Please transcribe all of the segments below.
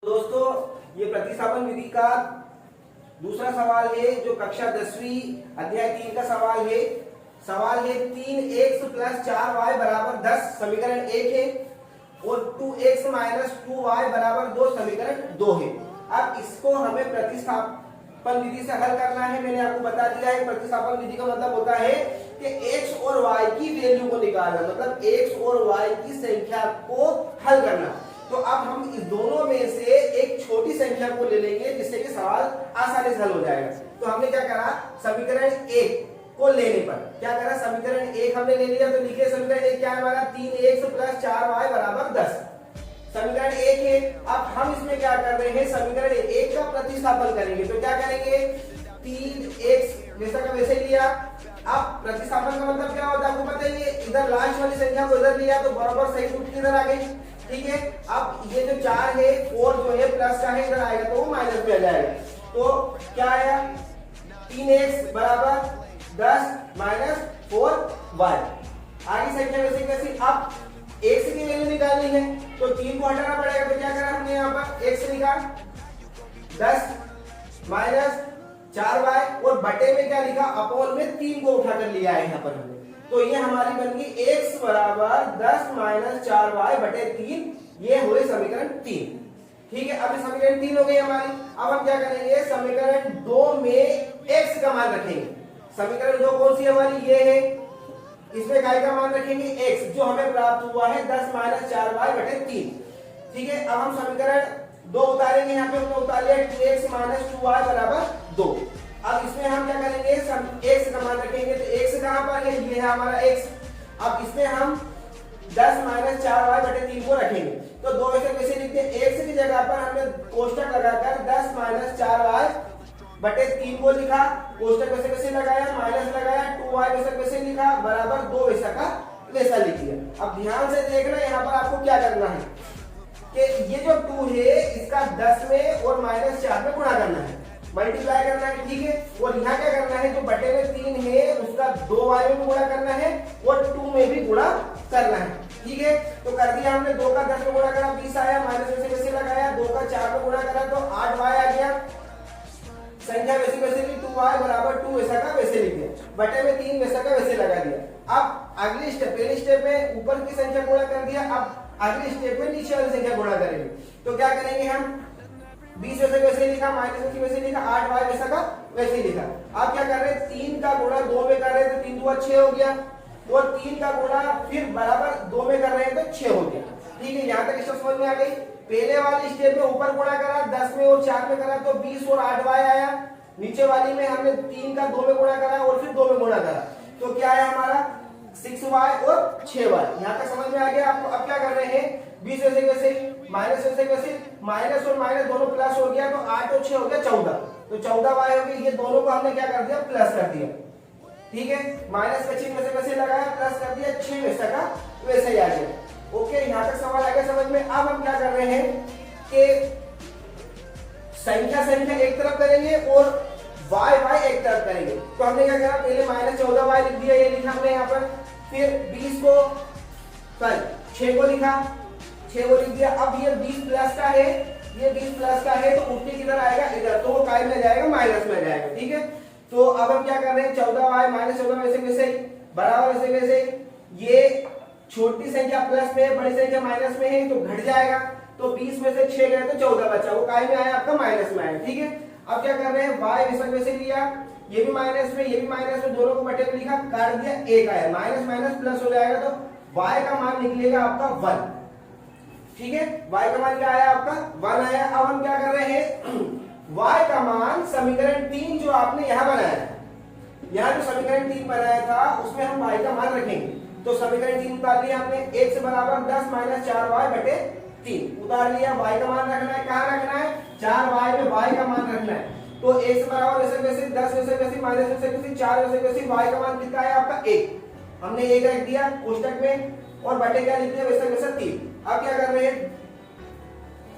दोस्तों ये प्रतिस्थापन विधि का दूसरा सवाल है जो कक्षा 10वीं अध्याय 3 का सवाल है। सवाल है 3x प्लस 4y बराबर 10 समीकरण 1 है और 2x माइनस 2y बराबर 2 समीकरण 2 है। अब इसको हमें प्रतिस्थापन विधि से हल करना है। मैंने आपको बता दिया है प्रतिस्थापन विधि का मतलब होता है कि x और y की वैल्यू को निकालना, मतलब x और y की संख्या को हल करना। तो अब हम इस दोनों में से एक छोटी संख्या को ले लेंगे जिससे कि सवाल आसानी से हल हो जाएगा। तो हमने क्या करा, समीकरण 1 को लेने पर क्या करा, समीकरण 1 हमने ले लिया। तो लिखिए समीकरण 1 क्या है हमारा, 3x प्लस 4y बराबर 10 समीकरण 1 है। अब हम इसमें क्या कर रहे हैं, समीकरण 1 का प्रतिस्थापन करेंगे। तो क्या करेंगे, 3x वैसा का वैसे लिया। अब प्रतिस्थापन का मतलब क्या होता है आपको पता ही है, इधर लास्ट वाली संख्या को इधर लिया तो बराबर सही रूप किधर आ गई, ठीक है। अब ये जो 4 है 4 जो है प्लस का है इधर आएगा तो वो माइनस में आ जाएगा। तो क्या आया, 3x बराबर 10 माइनस 4y। आगे संख्या वैसे कैसी, अब x की वैल्यू निकालनी है तो 3 को हटाना पड़ेगा। तो क्या करा हमने यहाँ पर x लिखा 10 माइनस 4y और बटे में क्या लिखा, अपॉन में 3 को उठाकर लिया है यहाँ पर हमने। तो ये हमारी बन गई x बराबर 10 माइनस 4y बटे 3, ये हुए समीकरण 3, ठीक है। अब समीकरण 3 हो गई हमारी। अब हम क्या करेंगे, समीकरण 2 में x का मान रखेंगे। समीकरण 2 कौन सी हमारी, ये है, इसमें काय का मान रखेंगे x, जो हमें प्राप्त हुआ है 10 माइनस 4y बटे 3, ठीक है। अब हम समीकरण 2 उतारेंगे, यहाँ पे हमने उतार लिया 2x माइनस 2y बराबर 2। अब इसमें हम क्या करेंगे, x का मान रखेंगे। तो x कहां पर है, ये है हमारा x। अब इसमें हम 10 माइनस 4y बटे 3 को रखेंगे। तो दो ऐसे कैसे लिखते हैं, x की जगह पर हमने कोष्टक लगाकर 10 माइनस 4y बटे 3 को लिखा, कोष्टक वैसे कैसे लगाया, माइनस लगाया, 2y वैसे कैसे लिखा, बराबर 2 वैसा का वैसा लिख दिया। अब ध्यान से देखना, यहाँ पर आपको क्या करना है कि ये जो 2 है इसका 10 में और माइनस 4 में गुणा करना है, मल्टीप्लाई करना है, ठीक है। और यहाँ क्या करना है, जो बटे में 3 है उसका 2y में भी गुणा करना है और 2 में भी गुणा करना है, ठीक है। तो कर दिया हमने, 2 का 10 में गुणा करा 20 आया, माइनस वैसे वैसे लगाया, 2 का 4 में गुणा करा तो 8y आ गया। संख्या वैसे वैसे ली, 2y बराबर 2 वैसा का वैसे लिख दिया, बटे में 3 वैसा का वैसे लगा दिया। अब अगली स्टेप, पहली स्टेप में ऊपर की संख्या गुणा कर दिया, अब अगली स्टेप में नीचे वाली संख्या गुणा करेंगे। तो क्या करेंगे हम, 20 वैसे वैसे लिखा, माइनस वैसे वैसे लिखा, 8y वैसा का वैसे लिखा। अब क्या कर रहे हैं, 3 का गुणा 2 में कर रहे हैं तो 3 दूना 6 हो गया, और 3 का गुणा फिर बराबर 2 में कर रहे हैं तो 6 हो गया, ठीक है। यहाँ तक स्टेप समझ में आ गई। पहले वाली स्टेप में ऊपर गुणा करा, 10 में और 4 में करा तो 20 और 8y आया। नीचे वाली में हमने 3 का 2 में गुणा करा और फिर 2 में गुणा करा तो क्या आया हमारा, 6y और 6y। यहाँ तक समझ में आ गया आपको। अब क्या कर रहे हैं, 20 वैसे वैसे, माइनस वैसे वैसे, माइनस और माइनस दोनों प्लस हो गया तो 8 और 6 हो गया 14, तो 14y हो गई। ये दोनों को हमने क्या कर दिया, प्लस कर दिया, ठीक है। माइनस का चिन्ह वैसे वैसे लगाया, प्लस कर दिया, 6 वैसा का वैसे ही आ गया। ओके, यहाँ तक सवाल आ गया समझ में। अब हम क्या कर रहे हैं कि संख्या एक तरफ करेंगे और y एक तरफ करेंगे। तो हमने क्या करा, पहले माइनस 14y लिख दिया, ये लिखा हमने यहाँ पर, फिर 20 को 6 को लिखा, 6 को लिख दिया। अब ये 20 प्लस का है, ये 20 प्लस का है तो उठके किधर आएगा, इधर, तो वो काय में जाएगा, माइनस में जाएगा, ठीक है। तो अब हम क्या कर रहे हैं, 14y माइनस 14 वैसे वैसे बराबर वैसे वैसे, ये छोटी संख्या प्लस में है, बड़ी संख्या माइनस में है तो घट जाएगा। तो 20 में से 6 गए तो 14 बचा, वो काय में आया आपका, माइनस में आया, ठीक है। अब क्या कर रहे हैं, y वैसा वैसे लिया, ये भी माइनस में ये भी माइनस में, दोनों को बटे में लिखा, काट दिया, 1 आया, माइनस माइनस प्लस हो जाएगा तो y का मान निकलेगा आपका 1, ठीक है। y का मान क्या आया आपका, 1 आया। अब हम क्या कर रहे हैं, y का मान समीकरण 3 जो आपने यहाँ बनाया था, यहाँ जो समीकरण 3 बनाया था उसमें हम y का मान रखेंगे। तो समीकरण 3 उतार लिया हमने, x बराबर 10 माइनस 4y बटे 3 उतार लिया। y का मान रखना है, कहाँ रखना है, 4y में y का मान रखना है। तो x बराबर वैसे वैसे, 10 वैसे वैसे, माइनस वैसे वैसे, 4 वैसे वैसे, y का मान कितना है आपका 1, हमने 1 रख दिया कोष्टक में और बटे क्या लिख दिया, वैसे वैसे 3। अब क्या कर रहे हैं,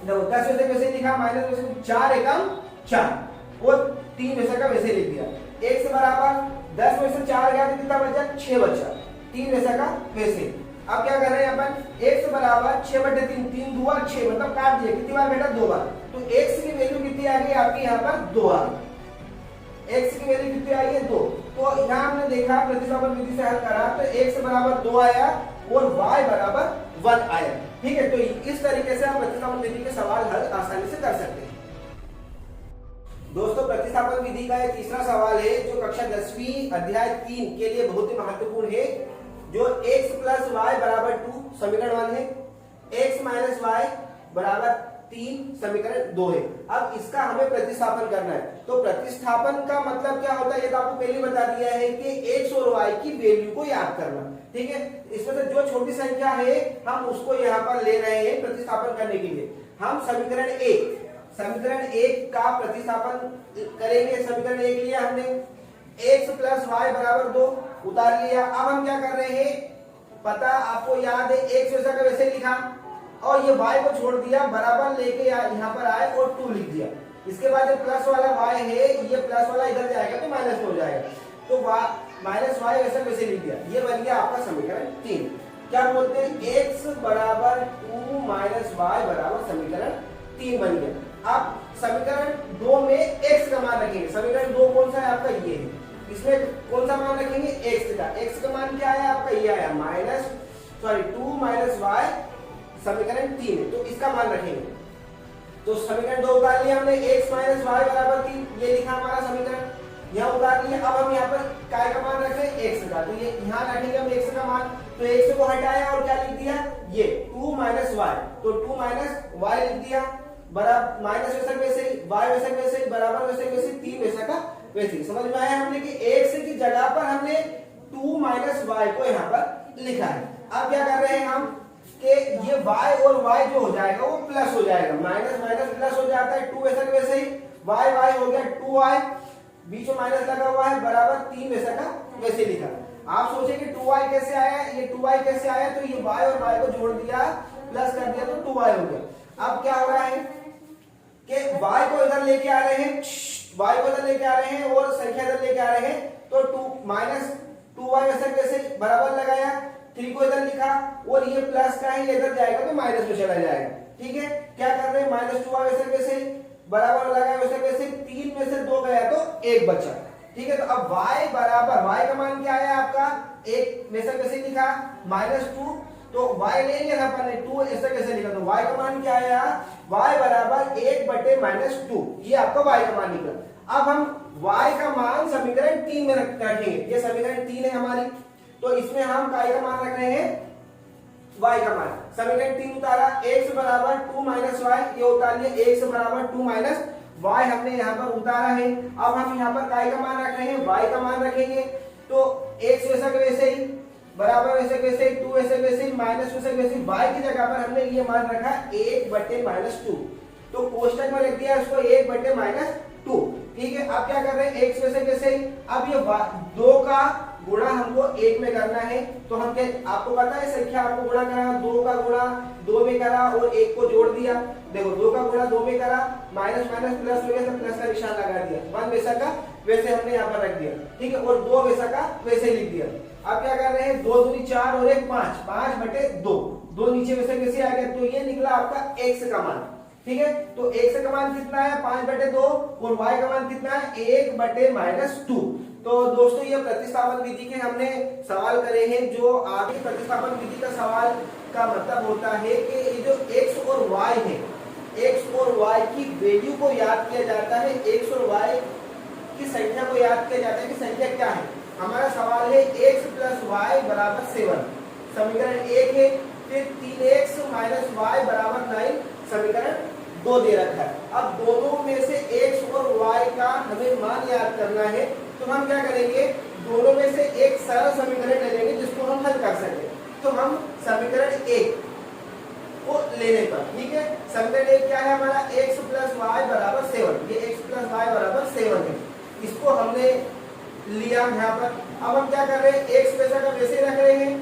10 वैसे वैसे लिखा, माइनस वैसे 4 एकम 4 और 3 वैसे का वैसे लिख दिया। x बराबर 10 में से 4 गया तो कितना बचा, 6 बचा, 3 वैसा का वैसे। अब क्या कर रहे हैं अपन, x बराबर 6/3, 3 दूआ 6, मतलब काट दिया, कितनी बार बेटा 2 बार। तो x की वैल्यू कितनी आ गई आपकी यहाँ पर 2 आ गई। x की वैल्यू कितनी आई है 2। तो यहाँ हमने देखा प्रतिस्थापन विधि से हल करा तो x बराबर 2 आया और y बराबर 1 आया। ठीक है, तो इस तरीके से आप प्रतिस्थापन विधि के सवाल हल आसानी से कर सकते हैं। दोस्तों प्रतिस्थापन विधि का ये तीसरा सवाल है जो कक्षा 10वीं अध्याय 3 के लिए बहुत ही महत्वपूर्ण है, जो x प्लस वाई बराबर 2 समीकरण 1 है, x माइनस वाई बराबर 3 समीकरण 2 है। अब इसका हमें प्रतिस्थापन करना है। तो प्रतिस्थापन का मतलब क्या होता है ये तो आपको पहले बता दिया है कि x और y की वैल्यू को याद करना। ठीक है, इसमें से जो छोटी संख्या है हम उसको यहाँ पर ले रहे हैं प्रतिस्थापन करने के लिए। हम समीकरण 1 का प्रतिस्थापन करेंगे। समीकरण 1 लिया हमने, x प्लस वाई बराबर 2 उतार लिया। अब हम क्या कर रहे हैं, पता आपको याद है x वैसा का वैसे लिखा और ये y को छोड़ दिया, बराबर लेके यहाँ पर आए और 2 लिख दिया। इसके बाद जो प्लस वाला y है ये प्लस वाला इधर जाएगा तो माइनस हो जाएगा, तो माइनस y वैसा वैसे लिख दिया। ये बन गया आपका समीकरण 3। क्या बोलते हैं, x बराबर 2 माइनस वाई बराबर समीकरण 3 बन गया। अब समीकरण 2 में x का मान रखेंगे। समीकरण 2 कौन सा है आपका, ये है। इसमें कौन सा मान रखेंगे, x का। x का मान क्या है आपका, ये आया 2 माइनस वाई समीकरण 3 है, तो इसका मान रखेंगे। तो समीकरण 2 उतार लिया हमने, x माइनस वाई बराबर 3, ये लिखा हमारा समीकरण, यहाँ उतार लिया। अब हम यहाँ पर काय का मान रख रहे हैं, x का, तो ये यहाँ रखेंगे हम x का मान। तो x को हटाया और क्या लिख दिया, ये 2 माइनस वाई, तो 2 माइनस वाई लिख दिया, बराबर माइनस वैसा वैसे ही, y वैसा वैसे ही, बराबर वैसे वैसे, 3 वैसा का वैसे ही। समझ में आया हमने कि x की जगह पर हमने 2 माइनस वाई को यहाँ पर लिखा है। अब क्या कर रहे हैं हम कि ये y और y जो हो जाएगा वो प्लस हो जाएगा, माइनस माइनस प्लस हो जाता है, 2 वैसा वैसे ही, y हो गया 2y, बीच में माइनस लगा हुआ है, बराबर 3 वैसा का वैसे लिखा। आप सोचे कि 2y कैसे आया, ये 2y कैसे आया, तो ये y और y को जोड़ दिया, प्लस कर दिया तो 2y हो गया। अब क्या हो रहा है कि y को इधर लेके आ रहे हैं, y को इधर लेके आ रहे हैं और संख्या इधर लेके आ रहे हैं, तो 2 माइनस 2y वैसे वैसे बराबर लगाया, 3 को इधर लिखा और ये प्लस का है, ये इधर जाएगा तो माइनस में चला जाएगा। ठीक है, क्या कर रहे हैं, माइनस 2y वैसे वैसे बराबर लगाया वैसे वैसे, 3 में से 2 गया तो 1 बचा। ठीक है, तो अब y बराबर, y का मान क्या है आपका, 1 वैसे वैसे लिखा, -2, तो y लेंगे ना अपन ने, 2 ऐसा कैसे लिखा, तो y का मान क्या आया, y बराबर 1/-2, ये आपका y का मान निकला। अब हम y का मान समीकरण 3 में रखेंगे, ये समीकरण 3 है हमारी, तो इसमें हम y का मान रख रहे हैं, y का मान। समीकरण 3 उतारा, x बराबर 2 माइनस वाई, ये उतार लिया, x बराबर 2 माइनस वाई हमने यहाँ पर उतारा है। अब हम यहाँ पर y का मान रख रहे हैं, y का मान रखेंगे, तो x वैसा वैसे ही, बराबर वैसे वैसे ही, 2 वैसे वैसे ही, माइनस वैसे वैसे ही, y की जगह पर हमने ये मान रखा 1/-2, तो कोष्टक में रख दिया इसको 1/-2। ठीक है, अब क्या कर रहे हैं, x वैसे वैसे ही, अब ये 2 का गुणा हमको 1 में करना है, तो हम क्या, आपको पता है संख्या आपको गुणा करा, 2 का गुणा 2 में करा और 1 को जोड़ दिया। देखो 2 का गुणा 2 में करा, माइनस माइनस प्लस हो गया तो प्लस का निशान लगा दिया, 1 वैसा का वैसे हमने यहाँ पर रख दिया। ठीक है, और 2 वैसा का वैसे लिख दिया। अब क्या कर रहे हैं, 2 दूनी 4 और 1 5, 5/2, 2 नीचे वैसे वैसे आ गया, तो ये निकला आपका x का मान। ठीक है, तो x का मान कितना है, 5/2 और y का मान कितना है, 1/-2। तो दोस्तों ये प्रतिस्थापन विधि के हमने सवाल करे हैं। जो आगे प्रतिस्थापन विधि का सवाल का मतलब होता है कि ये जो x और y है, x और y की वैल्यू को याद किया जाता है, x और y की संख्या को याद किया जाता है कि संख्या क्या है। हमारा सवाल है x प्लस वाई बराबर 7, समीकरण 1 है, फिर 3x माइनस वाई बराबर 9 समीकरण 2 दे रखा है। अब दोनों में से x और y का हमें मान याद करना है, तो हम क्या करेंगे, दोनों में से एक सरल समीकरण ले लेंगे जिसको हम हल कर सके। तो हम समीकरण 1 को लेने पर, ठीक है, समीकरण 1 क्या है हमारा, x प्लस वाई बराबर 7, ये x प्लस वाई बराबर 7 है, इसको हमने लिया यहाँ पर। अब हम क्या कर रहे हैं, x वैसा का वैसे रख रहे हैं,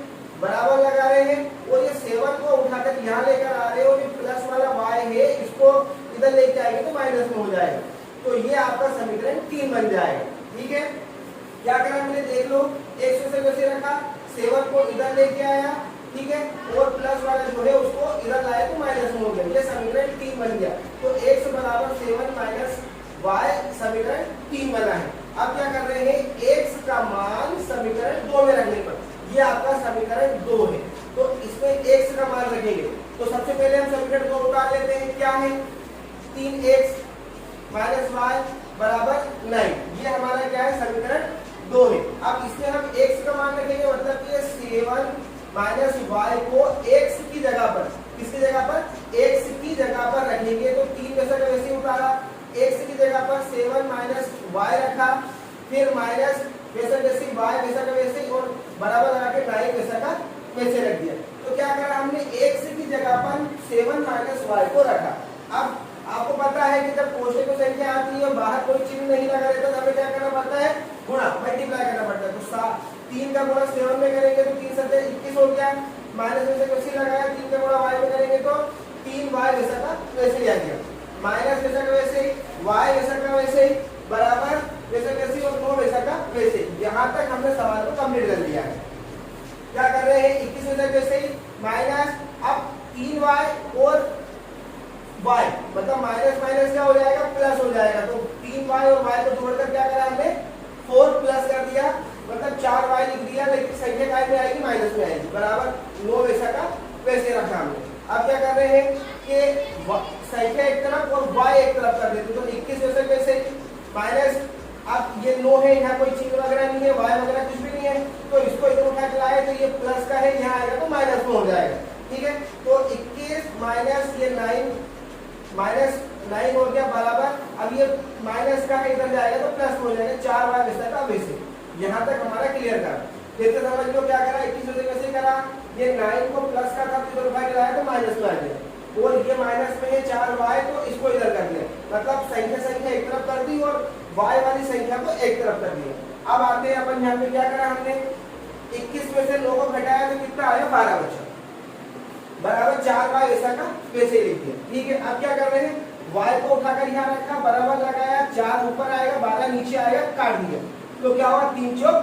बराबर लगा रहे हैं और ये 7 को उठाकर यहाँ लेकर आ रहे हैं और ये प्लस वाला y है इसको इधर लेके आएंगे तो माइनस में हो जाएगा, तो ये आपका समीकरण 3 बन जाएगा। ठीक है, क्या करा हमने, देख लो, x वैसे वैसे रखा, 7 को इधर लेके आया, ठीक है, और प्लस वाला जो है उसको इधर लाए तो माइनस में हो गया, ये समीकरण 3 बन गया। तो x बराबर 7 माइनस y समीकरण 3 बना है। अब क्या कर रहे हैं, x का मान समीकरण 2 में रखने पर, ये आपका समीकरण 2 है, तो इसमें x का मान रखेंगे। तो सबसे पहले हम समीकरण 2 उतार लेते हैं, क्या है 3x माइनस वाई बराबर 9, ये हमारा क्या है समीकरण 2 है। अब इसमें हम x का मान रखेंगे, मतलब कि 7 माइनस वाई को x की जगह पर, किसकी जगह पर, x की जगह पर रखेंगे। तो 3 वैसा का वैसे उतारा, x की जगह पर 7 माइनस वाई रखा, फिर माइनस वैसा वैसे y वैसा का वैसे और बराबर लगा के 9 वैसा का वैसे रख दिया। तो क्या करा हमने, x की जगह पर 7 माइनस वाई को रखा। अब आपको पता है कि जब कोष्टक में संख्या आती है बाहर कोई चिन्ह नहीं लगा रहता, तो हमें क्या करना पड़ता है, गुणा मल्टीप्लाई करना पड़ता है। तो 3 का गुणा 7 में करेंगे तो 3 7 21 हो गया, माइनस वैसे वैसे लगाया, 3 का गुणा y में करेंगे तो 3y वैसा का वैसे ही आ गया, माइनस वैसा का वैसे ही, y वैसा का वैसे ही बराबर वैसा वैसे और 9 वैसा का वैसे। यहाँ तक हमने सवाल को कंप्लीट कर लिया है। क्या कर रहे हैं, 21 वैसा वैसे ही माइनस, अब 3y और y मतलब माइनस माइनस क्या हो जाएगा, प्लस हो जाएगा। तो 3y और y को जोड़कर क्या करा हमने, 4 प्लस कर दिया, मतलब 4y लिख दिया, लेकिन संख्या काय में आएगी, माइनस में आएगी, बराबर 9 वैसा का वैसे रखा हमने। अब क्या कर रहे हैं कि संख्या एक तरफ और y एक तरफ कर देते, तो 21 वैसे वैसे माइनस, अब ये 9 है, यहाँ कोई चिन्ह वगैरह नहीं है, y वगैरह कुछ भी नहीं है, तो इसको इधर उठा के लाए तो ये प्लस का है, यहाँ आएगा तो माइनस में हो जाएगा, ठीक है। तो 21 माइनस ये 9 माइनस 9 हो गया बराबर, अब ये माइनस का है इधर जाएगा तो प्लस हो जाएगा, 4y वैसा का वैसे। यहाँ तक हमारा क्लियर था, फिर से समझ लो क्या करा, 21 वैसे कैसे करा, ये 9 को प्लस का था तो इधर उठा के लाया तो माइनस में आ गया, और ये माइनस में है 4y तो इसको इधर कर दिया, मतलब संख्या एक तरफ कर दी और y वाली संख्या को एक तरफ कर दिया। अब आते हैं अपन यहाँ पे, क्या करा हमने, 21 में से 9 को घटाया तो कितना आया, 12 बचा, बराबर 4y वैसा का वैसे लिख दिया, ठीक है। अब क्या कर रहे हैं, y को उठाकर यहाँ रखा, बराबर लगाया, 4 ऊपर आएगा 12 नीचे आएगा, काट दिया, तो क्या हुआ 3 चौक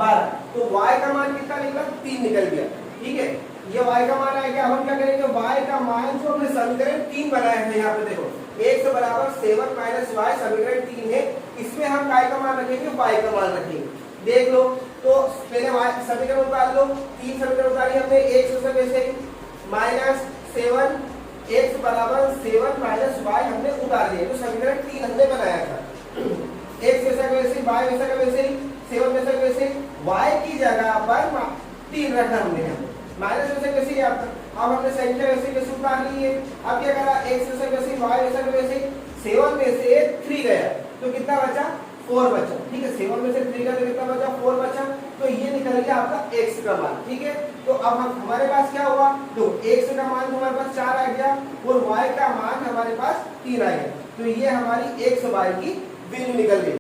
12, तो y का मान कितना निकला, 3 निकल गया, ठीक है। ये y का मान आएगा। अब हम क्या करेंगे, y का मान जो हमने समीकरण 3 बनाया है, यहाँ पे देखो x बराबर 7 माइनस y समीकरण 3 है, इसमें हम y का मान रखेंगे, y का मान रखेंगे, देख लो। तो पहले y समीकरण उतार लो, 3 समीकरण उतारी हमने, x वैसे माइनस 7 x बराबर 7 माइनस y हमने उतार दिया, तो समीकरण 3 हमने बनाया था। x वैसा का वैसे, y वैसा का वैसे, 7 वैसा का वैसे, y की जगह पर 3 रखा हमने, माइनस वैसे वैसे आपका। अब हमने संख्या वैसे वैसे उतार ली है। अब क्या करा, x वैसा वैसे, y वैसा वैसे, 7 में से 3 गया तो कितना बचा, 4 बचा, ठीक है। 7 में से 3 गया तो कितना बचा, 4 बचा, तो ये निकल गया आपका x का मान, ठीक है। तो अब हम हमारे पास क्या हुआ, तो x का मान हमारे पास 4 आ गया और y का मान हमारे पास 3 आ गया, तो ये हमारी x y की वैल्यू निकल गई।